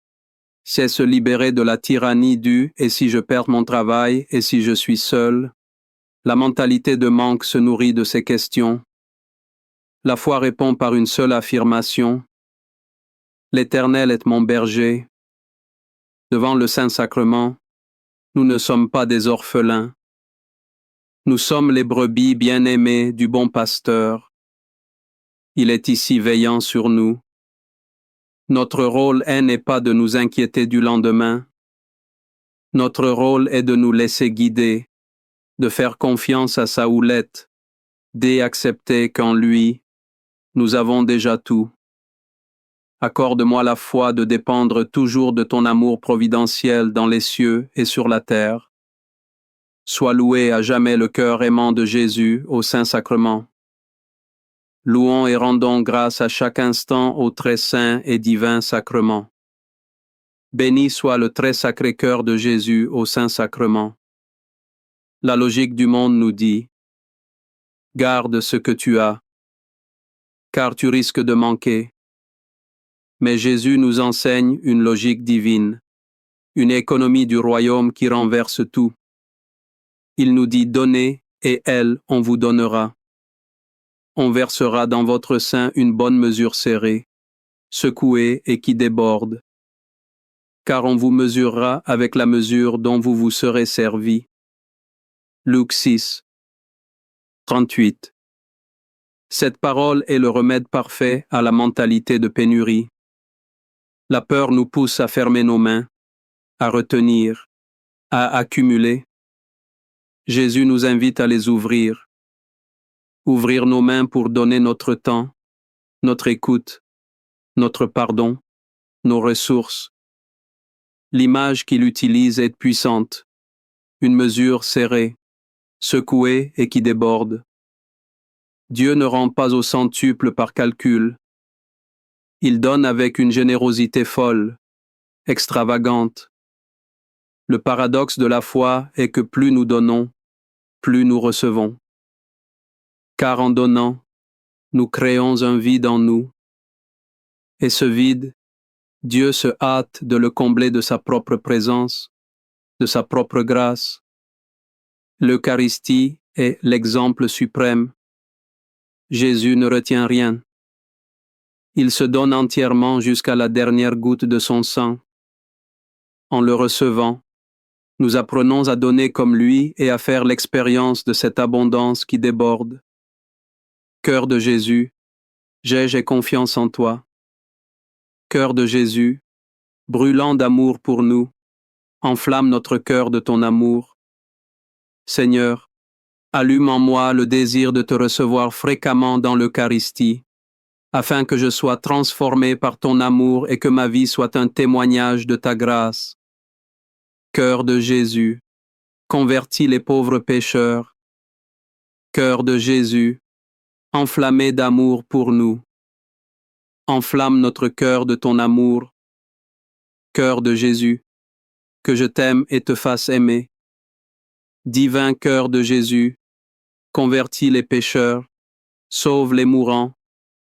c'est se libérer de la tyrannie du « et si je perds mon travail et si je suis seul ?» La mentalité de manque se nourrit de ces questions. La foi répond par une seule affirmation. L'Éternel est mon berger. Devant le Saint-Sacrement, nous ne sommes pas des orphelins. Nous sommes les brebis bien-aimées du bon pasteur. Il est ici veillant sur nous. Notre rôle n'est pas de nous inquiéter du lendemain, Notre rôle est de nous laisser guider, de faire confiance à sa houlette, d'accepter qu'en lui, nous avons déjà tout. Accorde-moi la foi de dépendre toujours de ton amour providentiel dans les cieux et sur la terre. Sois loué à jamais le cœur aimant de Jésus au Saint-Sacrement. Louons et rendons grâce à chaque instant au très saint et divin sacrement. Béni soit le très sacré cœur de Jésus au Saint-Sacrement. La logique du monde nous dit « Garde ce que tu as, car tu risques de manquer. » Mais Jésus nous enseigne une logique divine, une économie du royaume qui renverse tout. Il nous dit « Donnez, et elle, on vous donnera. » On versera dans votre sein une bonne mesure serrée, secouée et qui déborde. Car on vous mesurera avec la mesure dont vous vous serez servi. Luc 6, 38. Cette parole est le remède parfait à la mentalité de pénurie. La peur nous pousse à fermer nos mains, à retenir, à accumuler. Jésus nous invite à les ouvrir. Ouvrir nos mains pour donner notre temps, notre écoute, notre pardon, nos ressources. L'image qu'il utilise est puissante, une mesure serrée, secouée et qui déborde. Dieu ne rend pas au centuple par calcul. Il donne avec une générosité folle, extravagante. Le paradoxe de la foi est que plus nous donnons, plus nous recevons. Car en donnant, nous créons un vide en nous. Et ce vide, Dieu se hâte de le combler de sa propre présence, de sa propre grâce. L'Eucharistie est l'exemple suprême. Jésus ne retient rien. Il se donne entièrement jusqu'à la dernière goutte de son sang. En le recevant, nous apprenons à donner comme lui et à faire l'expérience de cette abondance qui déborde. Cœur de Jésus, j'ai confiance en toi. Cœur de Jésus, brûlant d'amour pour nous, enflamme notre cœur de ton amour. Seigneur, allume en moi le désir de te recevoir fréquemment dans l'Eucharistie, afin que je sois transformé par ton amour et que ma vie soit un témoignage de ta grâce. Cœur de Jésus, convertis les pauvres pécheurs. Cœur de Jésus, enflammé d'amour pour nous. Enflamme notre cœur de ton amour. Cœur de Jésus, que je t'aime et te fasse aimer. Divin cœur de Jésus, convertis les pécheurs, sauve les mourants,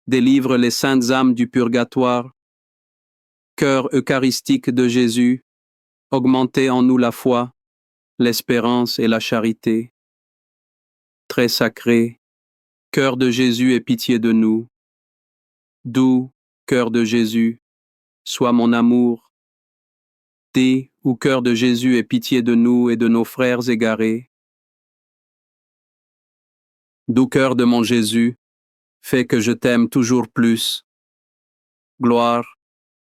délivre les saintes âmes du purgatoire. Cœur eucharistique de Jésus, augmentez en nous la foi, l'espérance et la charité. Très sacré, cœur de Jésus, aie pitié de nous. Doux cœur de Jésus, sois mon amour. Dis, ô cœur de Jésus, aie pitié de nous et de nos frères égarés. Doux cœur de mon Jésus, fais que je t'aime toujours plus. Gloire,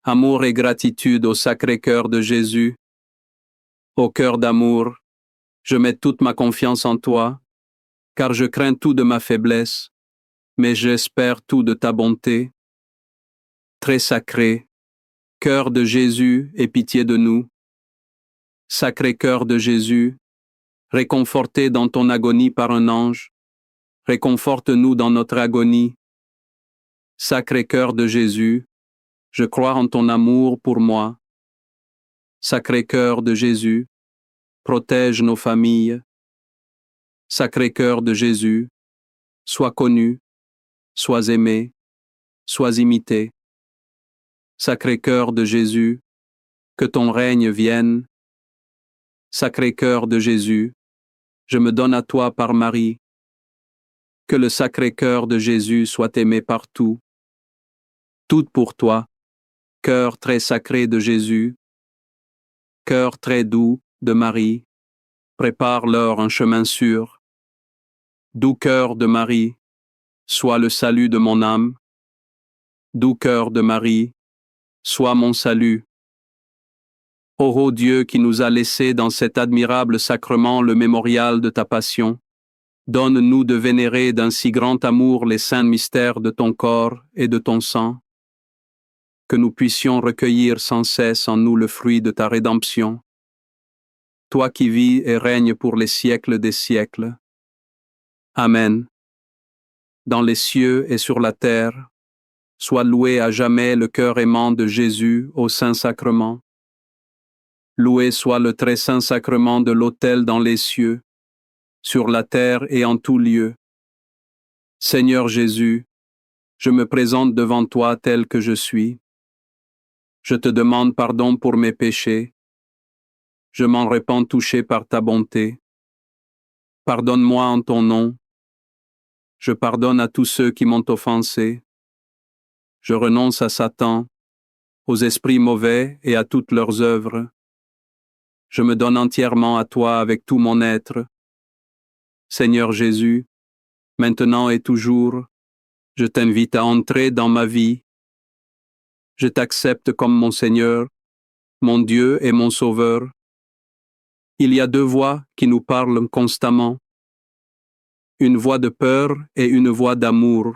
amour et gratitude au sacré cœur de Jésus. Ô cœur d'amour, je mets toute ma confiance en toi, car je crains tout de ma faiblesse, mais j'espère tout de ta bonté. Très sacré, cœur de Jésus, aie pitié de nous. Sacré cœur de Jésus, réconforté dans ton agonie par un ange, réconforte-nous dans notre agonie. Sacré cœur de Jésus, je crois en ton amour pour moi. Sacré cœur de Jésus, protège nos familles. Sacré cœur de Jésus, sois connu, sois aimé, sois imité. Sacré cœur de Jésus, que ton règne vienne. Sacré cœur de Jésus, je me donne à toi par Marie. Que le sacré cœur de Jésus soit aimé partout. Tout pour toi, cœur très sacré de Jésus, cœur très doux de Marie, prépare-leur un chemin sûr. Doux cœur de Marie, sois le salut de mon âme. Doux cœur de Marie, sois mon salut. Ô Dieu qui nous a laissé dans cet admirable sacrement le mémorial de ta passion, donne-nous de vénérer d'un si grand amour les saints mystères de ton corps et de ton sang, que nous puissions recueillir sans cesse en nous le fruit de ta rédemption. Toi qui vis et règnes pour les siècles des siècles. Amen. Dans les cieux et sur la terre, soit loué à jamais le cœur aimant de Jésus au Saint-Sacrement. Loué soit le très saint sacrement de l'autel dans les cieux, sur la terre et en tout lieu. Seigneur Jésus, je me présente devant toi tel que je suis. Je te demande pardon pour mes péchés. Je m'en répands touché par ta bonté. Pardonne-moi en ton nom. Je pardonne à tous ceux qui m'ont offensé. Je renonce à Satan, aux esprits mauvais et à toutes leurs œuvres. Je me donne entièrement à toi avec tout mon être. Seigneur Jésus, maintenant et toujours, je t'invite à entrer dans ma vie. Je t'accepte comme mon Seigneur, mon Dieu et mon Sauveur. Il y a deux voix qui nous parlent constamment. Une voix de peur et une voix d'amour.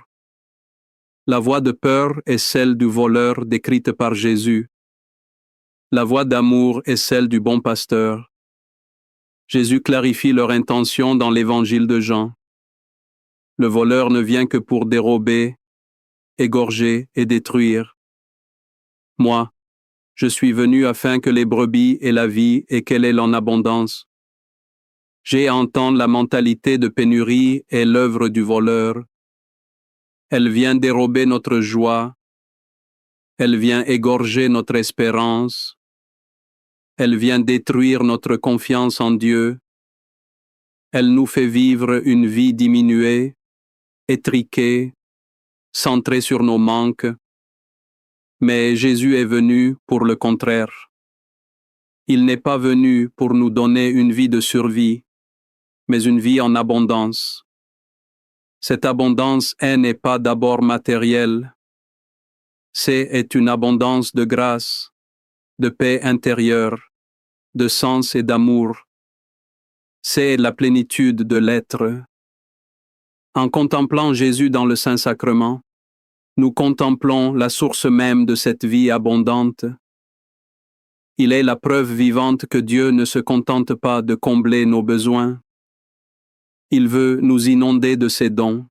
La voix de peur est celle du voleur décrite par Jésus. La voix d'amour est celle du bon pasteur. Jésus clarifie leur intention dans l'évangile de Jean. Le voleur ne vient que pour dérober, égorger et détruire. Moi, je suis venu afin que les brebis aient la vie et qu'elle ait en abondance. J'ai à entendre la mentalité de pénurie et l'œuvre du voleur. Elle vient dérober notre joie. Elle vient égorger notre espérance. Elle vient détruire notre confiance en Dieu. Elle nous fait vivre une vie diminuée, étriquée, centrée sur nos manques. Mais Jésus est venu pour le contraire. Il n'est pas venu pour nous donner une vie de survie, mais une vie en abondance. Cette abondance n'est pas d'abord matérielle. C'est une abondance de grâce, de paix intérieure, de sens et d'amour. C'est la plénitude de l'être. En contemplant Jésus dans le Saint-Sacrement, nous contemplons la source même de cette vie abondante. Il est la preuve vivante que Dieu ne se contente pas de combler nos besoins. Il veut nous inonder de ses dons.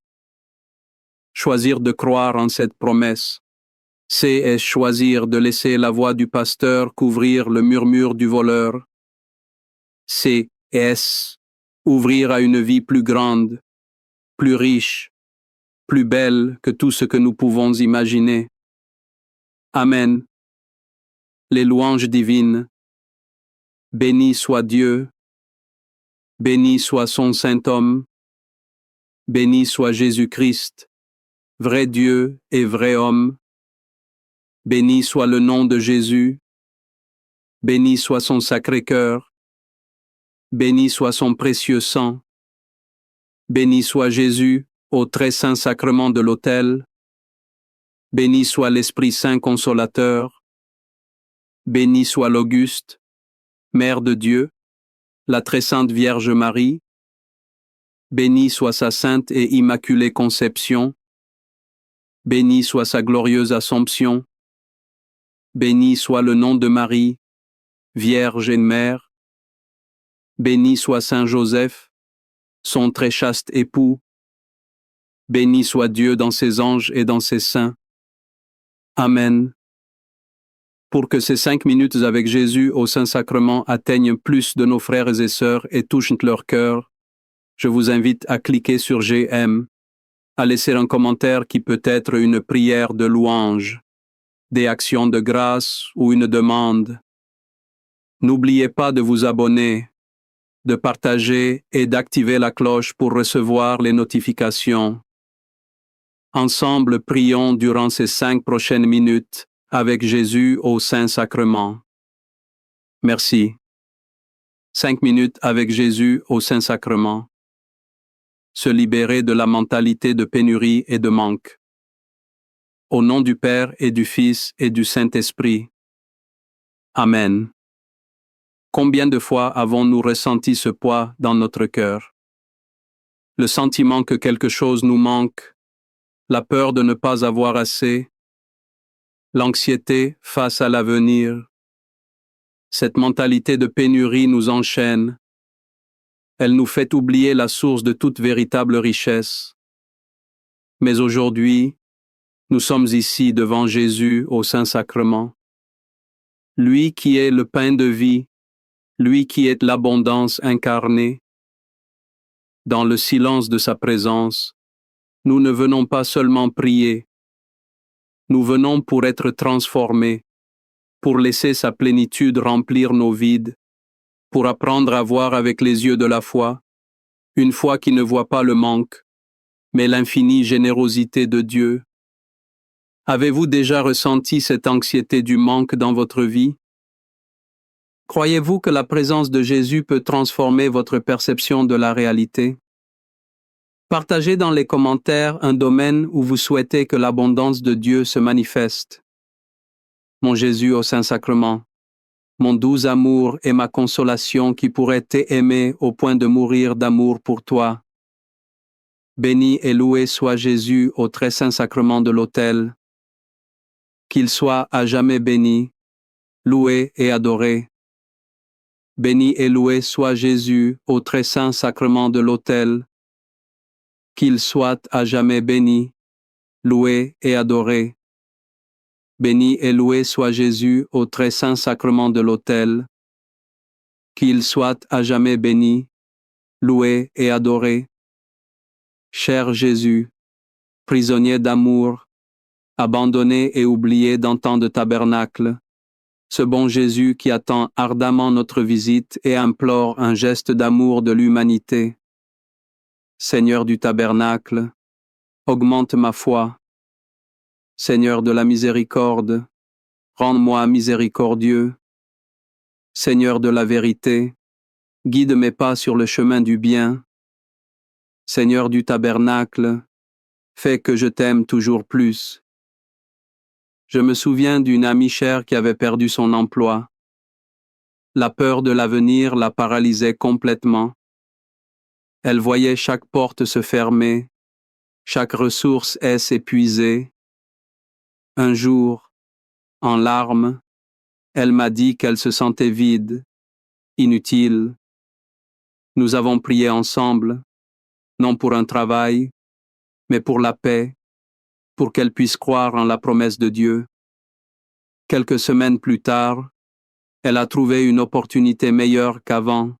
Choisir de croire en cette promesse, c'est choisir de laisser la voix du pasteur couvrir le murmure du voleur. C'est ouvrir à une vie plus grande, plus riche, plus belle que tout ce que nous pouvons imaginer. Amen. Les louanges divines. Béni soit Dieu. Béni soit son Saint-Homme. Béni soit Jésus-Christ, vrai Dieu et vrai homme. Béni soit le nom de Jésus. Béni soit son sacré-cœur. Béni soit son précieux sang. Béni soit Jésus au très saint sacrement de l'autel. Béni soit l'Esprit Saint consolateur. Béni soit l'Auguste, Mère de Dieu, la très sainte Vierge Marie. Béni soit sa sainte et immaculée conception. Béni soit sa glorieuse Assomption. Béni soit le nom de Marie, Vierge et Mère. Béni soit Saint Joseph, son très chaste époux. Béni soit Dieu dans ses anges et dans ses saints. Amen. Pour que ces 5 minutes avec Jésus au Saint-Sacrement atteignent plus de nos frères et sœurs et touchent leur cœur, je vous invite à cliquer sur j'aime, à laisser un commentaire qui peut être une prière de louange, des actions de grâce ou une demande. N'oubliez pas de vous abonner, de partager et d'activer la cloche pour recevoir les notifications. Ensemble, prions durant ces 5 prochaines minutes avec Jésus au Saint-Sacrement. Merci. 5 minutes avec Jésus au Saint-Sacrement. Se libérer de la mentalité de pénurie et de manque. Au nom du Père et du Fils et du Saint-Esprit. Amen. Combien de fois avons-nous ressenti ce poids dans notre cœur? Le sentiment que quelque chose nous manque, la peur de ne pas avoir assez, l'anxiété face à l'avenir. Cette mentalité de pénurie nous enchaîne. Elle nous fait oublier la source de toute véritable richesse. Mais aujourd'hui, nous sommes ici devant Jésus au Saint-Sacrement. Lui qui est le pain de vie, lui qui est l'abondance incarnée. Dans le silence de sa présence, nous ne venons pas seulement prier. Nous venons pour être transformés, pour laisser sa plénitude remplir nos vides, pour apprendre à voir avec les yeux de la foi, une foi qui ne voit pas le manque, mais l'infinie générosité de Dieu. Avez-vous déjà ressenti cette anxiété du manque dans votre vie? Croyez-vous que la présence de Jésus peut transformer votre perception de la réalité? Partagez dans les commentaires un domaine où vous souhaitez que l'abondance de Dieu se manifeste. Mon Jésus au Saint-Sacrement, mon doux amour et ma consolation qui pourrait t'aimer au point de mourir d'amour pour toi. Béni et loué soit Jésus au très saint sacrement de l'autel. Qu'il soit à jamais béni, loué et adoré. Béni et loué soit Jésus au très saint sacrement de l'autel. Qu'il soit à jamais béni, loué et adoré. Béni et loué soit Jésus au très saint sacrement de l'autel. Qu'il soit à jamais béni, loué et adoré. Cher Jésus, prisonnier d'amour, abandonné et oublié dans tant de tabernacles, ce bon Jésus qui attend ardemment notre visite et implore un geste d'amour de l'humanité. Seigneur du tabernacle, augmente ma foi. Seigneur de la miséricorde, rends-moi miséricordieux. Seigneur de la vérité, guide mes pas sur le chemin du bien. Seigneur du tabernacle, fais que je t'aime toujours plus. Je me souviens d'une amie chère qui avait perdu son emploi. La peur de l'avenir la paralysait complètement. Elle voyait chaque porte se fermer, chaque ressource s'épuiser. Un jour, en larmes, elle m'a dit qu'elle se sentait vide, inutile. Nous avons prié ensemble, non pour un travail, mais pour la paix, pour qu'elle puisse croire en la promesse de Dieu. Quelques semaines plus tard, elle a trouvé une opportunité meilleure qu'avant.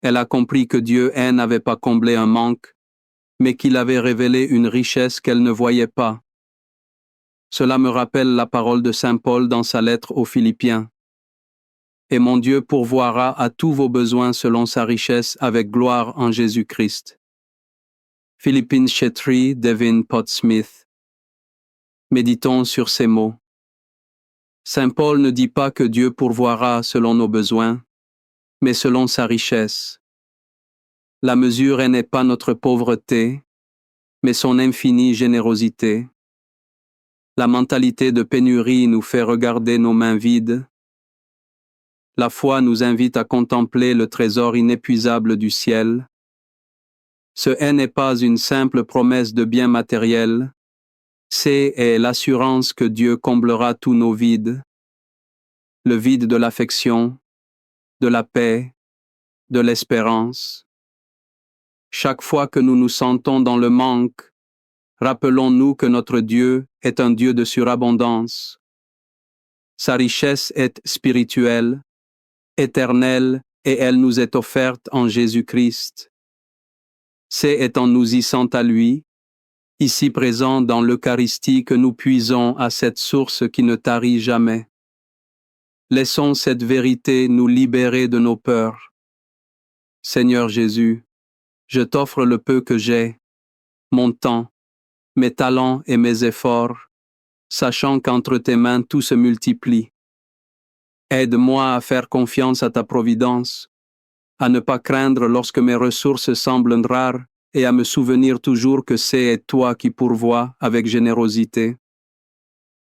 Elle a compris que Dieu n'avait pas comblé un manque, mais qu'il avait révélé une richesse qu'elle ne voyait pas. Cela me rappelle la parole de Saint Paul dans sa lettre aux Philippiens. Et mon Dieu pourvoira à tous vos besoins selon sa richesse avec gloire en Jésus-Christ. Philippines Chetri, Devin Pottsmith. Méditons sur ces mots. Saint Paul ne dit pas que Dieu pourvoira selon nos besoins, mais selon sa richesse. La mesure n'est pas notre pauvreté, mais son infinie générosité. La mentalité de pénurie nous fait regarder nos mains vides. La foi nous invite à contempler le trésor inépuisable du ciel. Ce n'est pas une simple promesse de biens matériels, c'est l'assurance que Dieu comblera tous nos vides. Le vide de l'affection, de la paix, de l'espérance. Chaque fois que nous nous sentons dans le manque, rappelons-nous que notre Dieu est un Dieu de surabondance. Sa richesse est spirituelle, éternelle, et elle nous est offerte en Jésus-Christ. C'est en nous issant à lui, ici présent dans l'Eucharistie, que nous puisons à cette source qui ne tarit jamais. Laissons cette vérité nous libérer de nos peurs. Seigneur Jésus, je t'offre le peu que j'ai, mon temps, mes talents et mes efforts, sachant qu'entre tes mains tout se multiplie. Aide-moi à faire confiance à ta providence, à ne pas craindre lorsque mes ressources semblent rares et à me souvenir toujours que c'est toi qui pourvois avec générosité.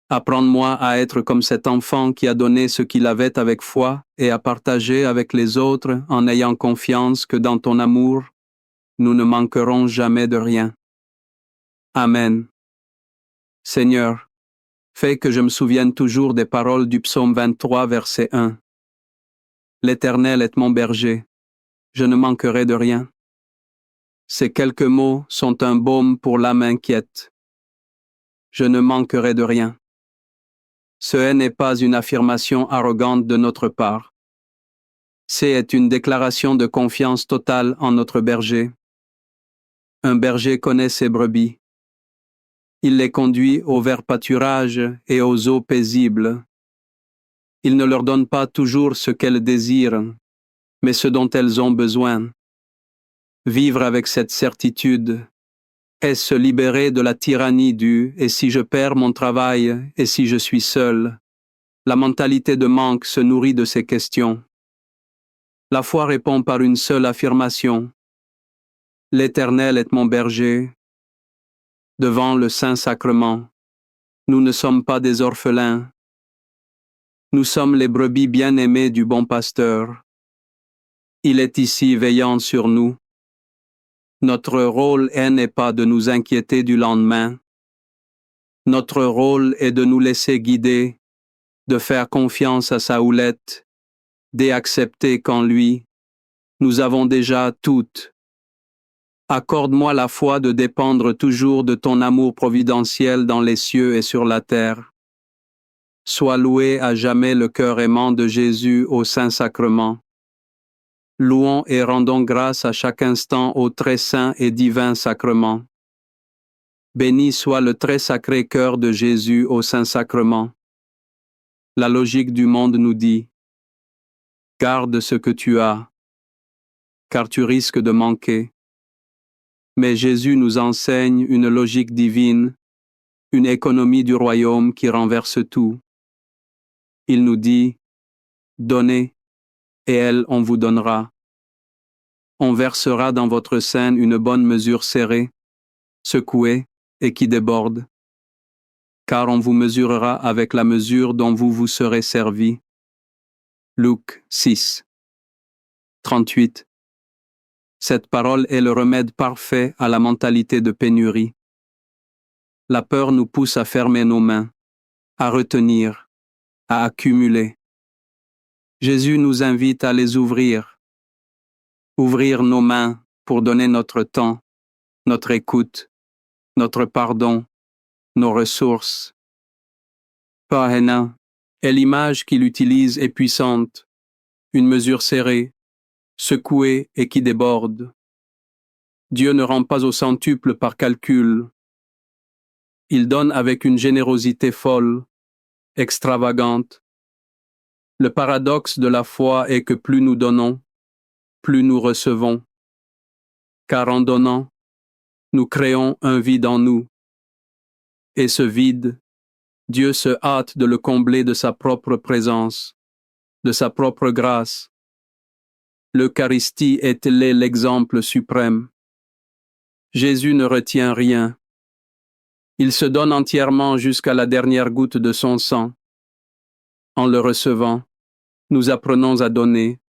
Apprends-moi à être comme cet enfant qui a donné ce qu'il avait avec foi et à partager avec les autres en ayant confiance que dans ton amour, nous ne manquerons jamais de rien. Amen. Seigneur, fais que je me souvienne toujours des paroles du psaume 23, verset 1. L'Éternel est mon berger, je ne manquerai de rien. Ces quelques mots sont un baume pour l'âme inquiète. Je ne manquerai de rien. Ce n'est pas une affirmation arrogante de notre part. C'est une déclaration de confiance totale en notre berger. Un berger connaît ses brebis. Il les conduit au vert pâturage et aux eaux paisibles. Il ne leur donne pas toujours ce qu'elles désirent, mais ce dont elles ont besoin. Vivre avec cette certitude est se libérer de la tyrannie du « et si je perds mon travail et si je suis seul ?» La mentalité de manque se nourrit de ces questions. La foi répond par une seule affirmation. L'Éternel est mon berger. Devant le Saint-Sacrement, nous ne sommes pas des orphelins. Nous sommes les brebis bien-aimées du bon pasteur. Il est ici veillant sur nous. Notre rôle n'est pas de nous inquiéter du lendemain. Notre rôle est de nous laisser guider, de faire confiance à sa houlette, d'accepter qu'en lui, nous avons déjà toutes. Accorde-moi la foi de dépendre toujours de ton amour providentiel dans les cieux et sur la terre. Sois loué à jamais le cœur aimant de Jésus au Saint-Sacrement. Louons et rendons grâce à chaque instant au très saint et divin sacrement. Béni soit le très sacré cœur de Jésus au Saint-Sacrement. La logique du monde nous dit « Garde ce que tu as, car tu risques de manquer. » Mais Jésus nous enseigne une logique divine, une économie du royaume qui renverse tout. Il nous dit « Donnez, et elle on vous donnera. On versera dans votre sein une bonne mesure serrée, secouée et qui déborde. Car on vous mesurera avec la mesure dont vous vous serez servi. » Luc 6, 38. Cette parole est le remède parfait à la mentalité de pénurie. La peur nous pousse à fermer nos mains, à retenir, à accumuler. Jésus nous invite à les ouvrir. Ouvrir nos mains pour donner notre temps, notre écoute, notre pardon, nos ressources. Pahena est l'image qu'il utilise est puissante, une mesure serrée, secouée et qui déborde. Dieu ne rend pas au centuple par calcul. Il donne avec une générosité folle, extravagante. Le paradoxe de la foi est que plus nous donnons, plus nous recevons. Car en donnant, nous créons un vide en nous. Et ce vide, Dieu se hâte de le combler de sa propre présence, de sa propre grâce. L'Eucharistie est l'exemple suprême. Jésus ne retient rien. Il se donne entièrement jusqu'à la dernière goutte de son sang. En le recevant, nous apprenons à donner,